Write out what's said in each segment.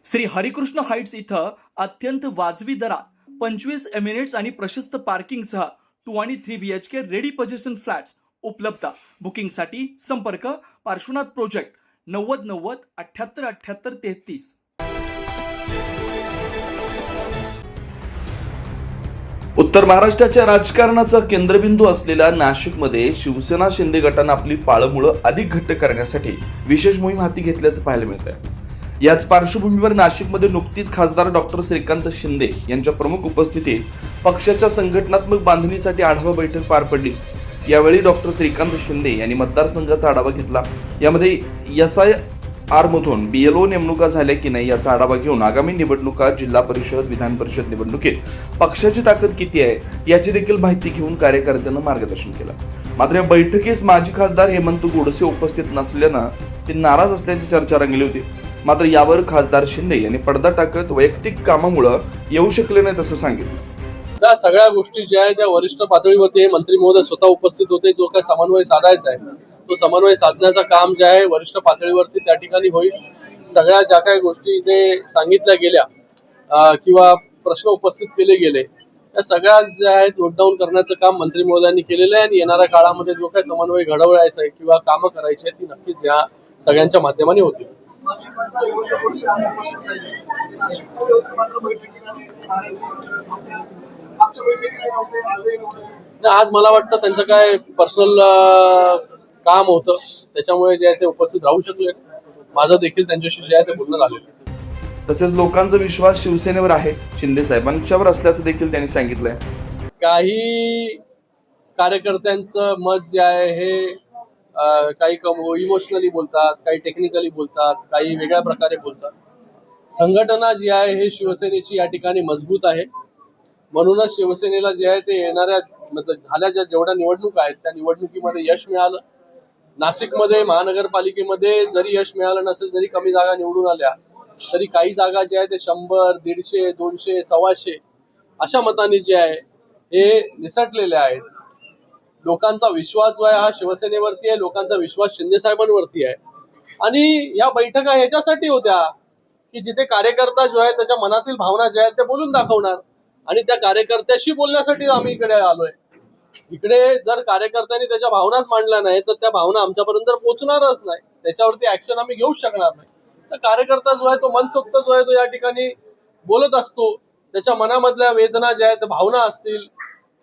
Shri Harikrishna Heights इथं अत्यंत वाजवी दरात 25 एमिरेट्स आणि प्रशस्त पार्किंगसह 2 आणि 3 BHK रेडी पोझिशन फ्लॅट्स उपलब्ध। बुकिंगसाठी संपर्क पार्श्वनाथ प्रोजेक्ट 9090 78 78 33। उत्तर महाराष्ट्राच्या राजकारणाचा केंद्रबिंदू असलेल्या नाशिकमध्ये शिवसेना शिंदे गटाने आपली पाळंमुळं अधिक घट्ट करण्यासाठी विशेष मोहीम हाती घेतल्याचं पाहायला मिळत आहे। याच पार्श्वभूमीवर नाशिकमध्ये नुकतीच खासदार डॉक्टर श्रीकांत शिंदे यांच्या प्रमुख उपस्थितीत पक्षाच्या संघटनात्मक बांधणीसाठी आढावा बैठक पार पडली। यावेळी डॉक्टर श्रीकांत शिंदे यांनी मतदारसंघाचा आढावा घेतला। यामध्ये SIR मधून BLO नेमणुका झाल्या की नाही याचा आढावा घेऊन आगामी निवडणुका जिल्हा परिषद विधान परिषद निवडणुकीत पक्षाची ताकद किती आहे याची देखील माहिती घेऊन कार्यकर्त्यांना मार्गदर्शन केलं। मात्र या बैठकीस माजी खासदार हेमंत गोडसे उपस्थित नसल्यानं ते नाराज असल्याची चर्चा रंगली होती। मात्र यावर खासदार शिंदे यांनी पडदा टाकत वैयक्तिक कामामुळे येऊ शकले नाहीत असं सांगितलं। त्या सगळ्या गोष्टी ज्या आहेत त्या वरिष्ठ पातळीवरती मंत्री महोदय स्वतः उपस्थित होते। जो काय समन्वय साधायचा आहे तो समन्वय साधण्याचं काम जे आहे वरिष्ठ पातळीवरती त्या ठिकाणी होईल। सगळ्या ज्या काही गोष्टी इथे सांगितल्या गेल्या किंवा प्रश्न उपस्थित केले गेले त्या सगळ्या ज्या आहेत नोट डाऊन करण्याचं काम मंत्री महोदयांनी केलेलं आहे आणि येणाऱ्या काळामध्ये जो काही समन्वय घडवायचा आहे किंवा कामं करायची आहेत ती नक्कीच या सगळ्यांच्या माध्यमाने होतील। आज मला वाटतं त्यांचं काय पर्सनल काम होतं त्याच्यामुळे जे आहे ते उपस्थित राहू शकले। माझं देखील त्यांच्याशी जे आहे ते बोलणं झालेलं। तसेच लोकांचा विश्वास शिवसेनेवर आहे शिंदे साहेबांच्यावर असल्याचं देखील त्यांनी सांगितलंय। काही कार्यकर्त्यांचं मत जे आहे हे काही इमोशनली बोलतात, काही टेक्निकली बोलतात, काही वेगळ्या प्रकारे बोलतात। संघटना जी आहे हे शिवसेनेची या ठिकाणी मजबूत आहे। म्हणूनच शिवसेनेला जे आहे ते येणाऱ्या झाल्या जेवढ्या निवडणुका आहेत त्या निवडणुकीमध्ये यश मिळालं। नाशिकमध्ये महानगरपालिकेमध्ये जरी यश मिळालं नसेल, जरी कमी जागा निवडून आल्या तरी काही जागा जे आहे ते 100, 150, 200, 125 अशा मतांनी जे आहे हे निसटलेले आहेत। लोकांचा विश्वास जो आहे हा शिवसेनेवरती आहे, लोकांचा विश्वास शिंदे साहेबांवरती आहे। आणि या बैठका ह्याच्यासाठी होत्या की जिथे कार्यकर्ता जो आहे त्याच्या मनातील भावना ज्या आहेत त्या बोलून दाखवणार आणि त्या कार्यकर्त्याशी बोलण्यासाठी आम्ही इकडे आलोय। इकडे जर कार्यकर्त्यांनी त्याच्या भावनाच मांडल्या नाही तर त्या भावना आमच्यापर्यंत पोहोचणारच नाही, त्याच्यावरती ऍक्शन आम्ही घेऊच शकणार नाही। तर कार्यकर्ता जो आहे तो मनसोक्त जो आहे तो या ठिकाणी बोलत असतो। त्याच्या मनामधल्या वेदना ज्या आहेत भावना असतील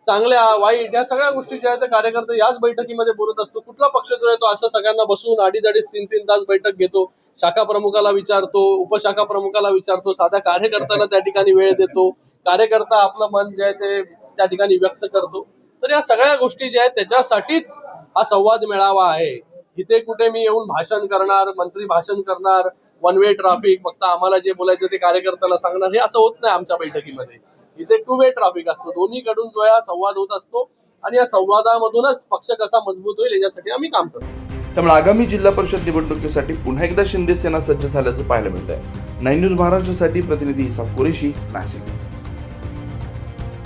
चांगल्या वाईट या सगळ्या गोष्टी ज्या आहेत त्या कार्यकर्ते याच बैठकीमध्ये बोलत असतो। कुठला पक्ष जो आहे तो असं सगळ्यांना बसून 2.5 ते 3 तास बैठक घेतो, शाखा प्रमुखाला विचारतो, उपशाखा प्रमुखाला विचारतो, साध्या कार्यकर्त्याला त्या ठिकाणी वेळ देतो, कार्यकर्ता आपलं मन जे आहे ते त्या ठिकाणी व्यक्त करतो। तर या सगळ्या गोष्टी ज्या आहेत त्याच्यासाठीच हा संवाद मेळावा आहे। इथे कुठे मी येऊन भाषण करणार, मंत्री भाषण करणार, वन वे ट्रॅफिक फक्त आम्हाला जे बोलायचं ते कार्यकर्त्याला सांगणार हे असं होत नाही आमच्या बैठकीमध्ये। इथे 2 वे ट्रॅफिक असतो, दोन्हीकडून जो आहे संवाद होत असतो आणि या संवादामधूनच पक्ष कसा मजबूत होईल याच्यासाठी आम्ही काम करतो। त्यामुळे आगामी जिल्हा परिषद निवडणुकीसाठी पुन्हा एकदा शिंदे सेना सज्ज झाल्याचं पाहायला मिळत आहे। 9 न्यूज महाराष्ट्रासाठी प्रतिनिधी इसाफ कुरेशी, नाशिक।